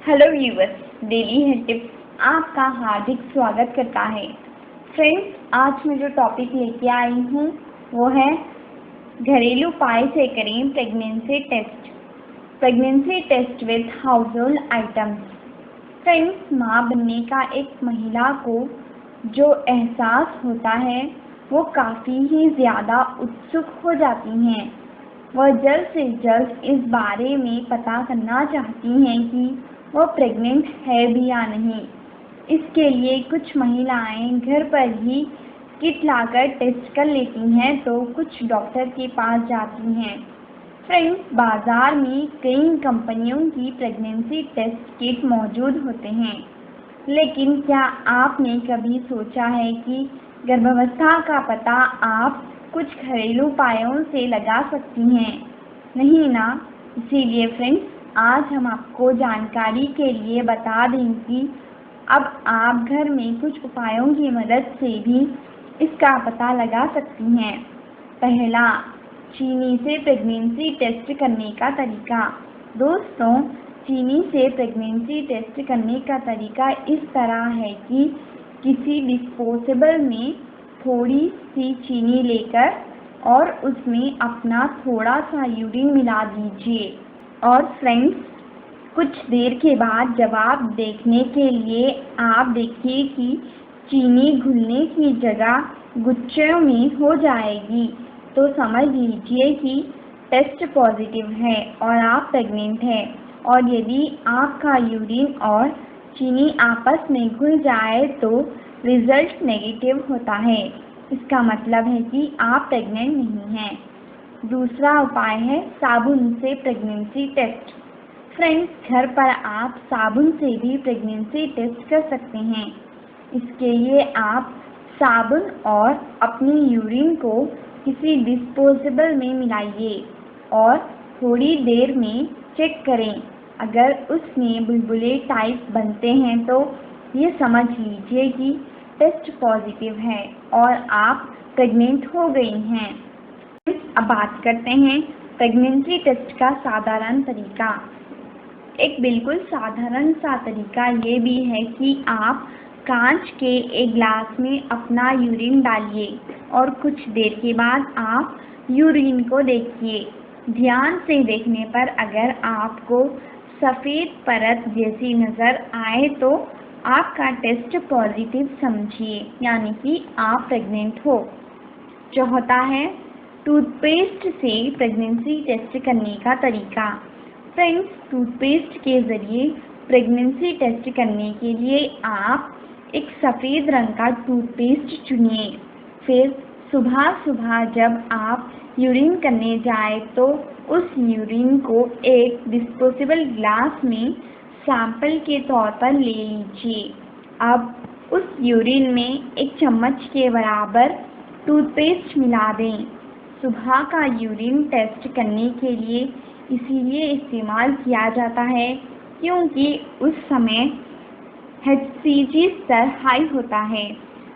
Hello viewers, daily health tips आपका हार्दिक स्वागत करता है। फ्रेंड्स, आज मैं जो टॉपिक लेके आई हूँ वो है घरेलू उपाय से करें pregnancy test. Pregnancy test with household items. Friends, माँ बनने का एक महिला को जो एहसास होता है वो काफ़ी ही ज़्यादा उत्सुक हो जाती हैं। वह जल्द से जल्द इस बारे में पता करना चाहती हैं कि वह प्रेग्नेंट है भी या नहीं। इसके लिए कुछ महिलाएं घर पर ही किट लाकर टेस्ट कर लेती हैं तो कुछ डॉक्टर के पास जाती हैं। फ्रेंड्स, बाज़ार में कई कंपनियों की प्रेगनेंसी टेस्ट किट मौजूद होते हैं, लेकिन क्या आपने कभी सोचा है कि गर्भावस्था का पता आप कुछ घरेलू उपायों से लगा सकती हैं? नहीं ना। इसीलिए फ्रेंड्स, आज हम आपको जानकारी के लिए बता दें कि अब आप घर में कुछ उपायों की मदद से भी इसका पता लगा सकती हैं। पहला, चीनी से प्रेगनेंसी टेस्ट करने का तरीका। दोस्तों, चीनी से प्रेगनेंसी टेस्ट करने का तरीका इस तरह है कि किसी डिस्पोजेबल में थोड़ी सी चीनी लेकर और उसमें अपना थोड़ा सा यूरिन मिला दीजिए और फ्रेंड्स, कुछ देर के बाद जवाब देखने के लिए आप देखिए कि चीनी घुलने की जगह गुच्छों में हो जाएगी तो समझ लीजिए कि टेस्ट पॉजिटिव है और आप प्रेग्नेंट हैं। और यदि आपका यूरिन और चीनी आपस में घुल जाए तो रिजल्ट नेगेटिव होता है। इसका मतलब है कि आप प्रेग्नेंट नहीं हैं। दूसरा उपाय है साबुन से प्रेगनेंसी टेस्ट। फ्रेंड्स, घर पर आप साबुन से भी प्रेगनेंसी टेस्ट कर सकते हैं। इसके लिए आप साबुन और अपनी यूरिन को किसी डिस्पोजेबल में मिलाइए और थोड़ी देर में चेक करें। अगर उसमें बुलबुले टाइप बनते हैं तो ये समझ लीजिए कि टेस्ट पॉजिटिव है और आप प्रेग्नेंट हो गई हैं। अब बात करते हैं प्रेगनेंसी टेस्ट का साधारण तरीका। एक बिल्कुल साधारण सा तरीका ये भी है कि आप कांच के एक ग्लास में अपना यूरिन डालिए और कुछ देर के बाद आप यूरिन को देखिए। ध्यान से देखने पर अगर आपको सफ़ेद परत जैसी नज़र आए तो आपका टेस्ट पॉजिटिव समझिए, यानी कि आप प्रेग्नेंट हो। चौथा है टूथपेस्ट से प्रेगनेंसी टेस्ट करने का तरीका। फ्रेंड्स, टूथपेस्ट के ज़रिए प्रेगनेंसी टेस्ट करने के लिए आप एक सफ़ेद रंग का टूथपेस्ट चुनिए। फिर सुबह सुबह जब आप यूरिन करने जाए तो उस यूरिन को एक डिस्पोजेबल ग्लास में सैंपल के तौर पर ले लीजिए। अब उस यूरिन में एक चम्मच के बराबर टूथपेस्ट मिला दें। सुबह का यूरिन टेस्ट करने के लिए इसीलिए इस्तेमाल किया जाता है क्योंकि उस समय HCG स्तर हाई होता है,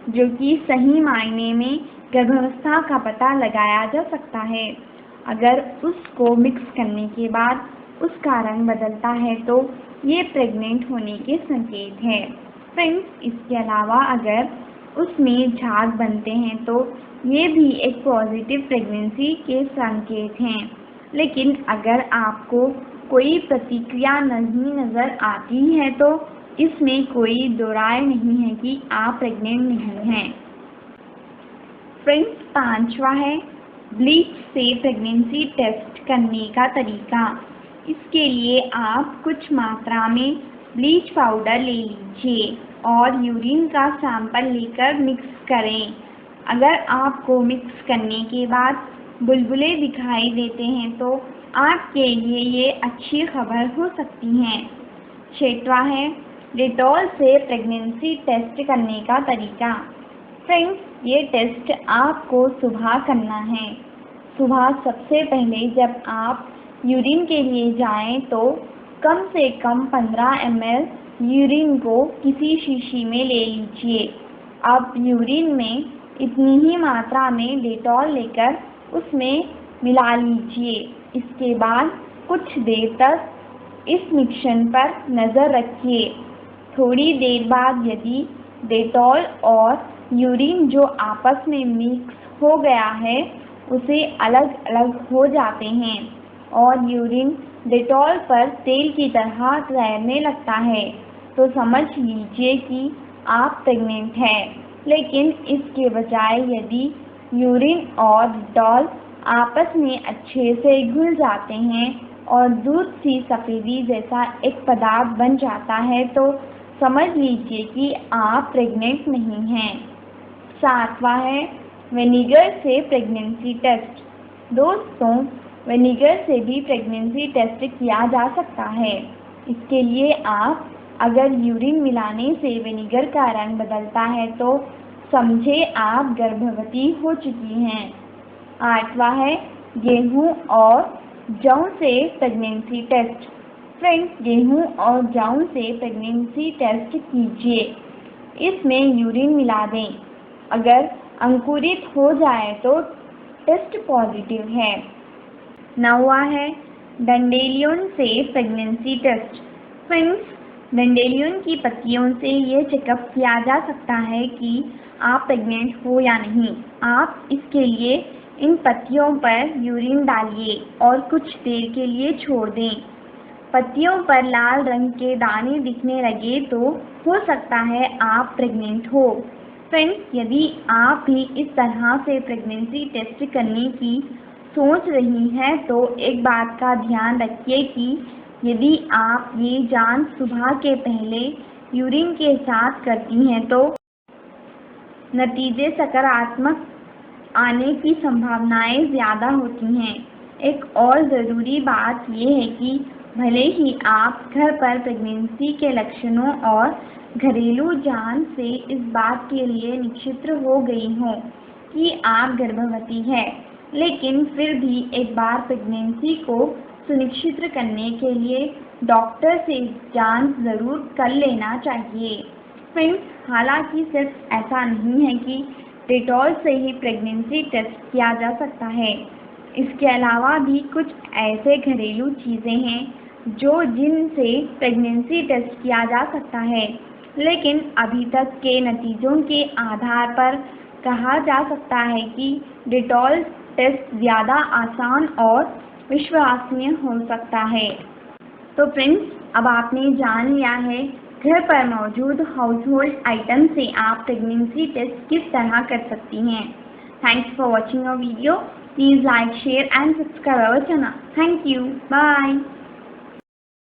जो कि सही मायने में गर्भावस्था का पता लगाया जा सकता है। अगर उसको मिक्स करने के बाद उसका रंग बदलता है तो ये प्रेग्नेंट होने के संकेत हैं। फ्रेंड्स, इसके अलावा अगर उसमें झाग बनते हैं तो ये भी एक पॉजिटिव प्रेगनेंसी के संकेत हैं। लेकिन अगर आपको कोई प्रतिक्रिया नहीं नज़र आती है तो इसमें कोई दो राय नहीं है कि आप प्रेग्नेंट नहीं हैं। फ्रेंड्स, पांचवा है ब्लीच से प्रेगनेंसी टेस्ट करने का तरीका। इसके लिए आप कुछ मात्रा में ब्लीच पाउडर ले लीजिए और यूरिन का सैंपल लेकर मिक्स करें। अगर आपको मिक्स करने के बाद बुलबुले दिखाई देते हैं तो आपके लिए ये अच्छी खबर हो सकती है। छठवां है डेटॉल से प्रेगनेंसी टेस्ट करने का तरीका। फ्रेंड्स, ये टेस्ट आपको सुबह करना है। सुबह सबसे पहले जब आप यूरिन के लिए जाएं तो कम से कम 15 ml यूरिन को किसी शीशी में ले लीजिए। अब यूरिन में इतनी ही मात्रा में डेटॉल लेकर उसमें मिला लीजिए। इसके बाद कुछ देर तक इस मिश्रण पर नज़र रखिए। थोड़ी देर बाद यदि डेटॉल और यूरिन जो आपस में मिक्स हो गया है उसे अलग अलग हो जाते हैं और यूरिन डेटॉल पर तेल की तरह तैरने लगता है, तो समझ लीजिए कि आप प्रेग्नेंट हैं। लेकिन इसके बजाय यदि यूरिन और डेटॉल आपस में अच्छे से घुल जाते हैं और दूध सी सफ़ेदी जैसा एक पदार्थ बन जाता है, तो समझ लीजिए कि आप प्रेग्नेंट नहीं हैं। 7वां है विनेगर से प्रेगनेंसी टेस्ट। दोस्तों, विनेगर से भी प्रेगनेंसी टेस्ट किया जा सकता है। इसके लिए आप अगर यूरिन मिलाने से विनेगर का रंग बदलता है तो समझे आप गर्भवती हो चुकी हैं। 8वां है गेहूं और जौ से प्रेगनेंसी टेस्ट। फ्रेंड्स, गेहूं और जौ से प्रेगनेंसी टेस्ट कीजिए। इसमें यूरिन मिला दें। अगर अंकुरित हो जाए तो टेस्ट पॉजिटिव है। 9वां है डंडेलियन से प्रेगनेंसी टेस्ट। फ्रेंड्स, डंडेलियन की पत्तियों से ये चेकअप किया जा सकता है कि आप प्रेग्नेंट हो या नहीं। आप इसके लिए इन पत्तियों पर यूरिन डालिए और कुछ देर के लिए छोड़ दें। पत्तियों पर लाल रंग के दाने दिखने लगे तो हो सकता है आप प्रेग्नेंट हो। फ्रेंड्स, यदि आप भी इस तरह से प्रेगनेंसी टेस्ट करने की सोच रही हैं तो एक बात का ध्यान रखिए कि यदि आप ये जांच सुबह के पहले यूरिन के साथ करती हैं तो नतीजे सकारात्मक आने की संभावनाएं ज़्यादा होती हैं। एक और ज़रूरी बात यह है कि भले ही आप घर पर प्रेगनेंसी के लक्षणों और घरेलू जांच से इस बात के लिए निश्चित हो गई हों कि आप गर्भवती हैं, लेकिन फिर भी एक बार प्रेगनेंसी को सुनिश्चित करने के लिए डॉक्टर से जांच ज़रूर कर लेना चाहिए। फ्रेंड्स, हालांकि सिर्फ ऐसा नहीं है कि डेटॉल से ही प्रेगनेंसी टेस्ट किया जा सकता है। इसके अलावा भी कुछ ऐसे घरेलू चीज़ें हैं जिनसे प्रेगनेंसी टेस्ट किया जा सकता है, लेकिन अभी तक के नतीजों के आधार पर कहा जा सकता है कि डेटॉल टेस्ट ज़्यादा आसान और विश्वसनीय हो सकता है। तो फ्रेंड्स, अब आपने जान लिया है घर पर मौजूद हाउसहोल्ड आइटम से आप प्रेगनेंसी टेस्ट किस तरह कर सकती हैं। Thanks for watching our video. Please like, share and subscribe our channel. Thank you. Bye.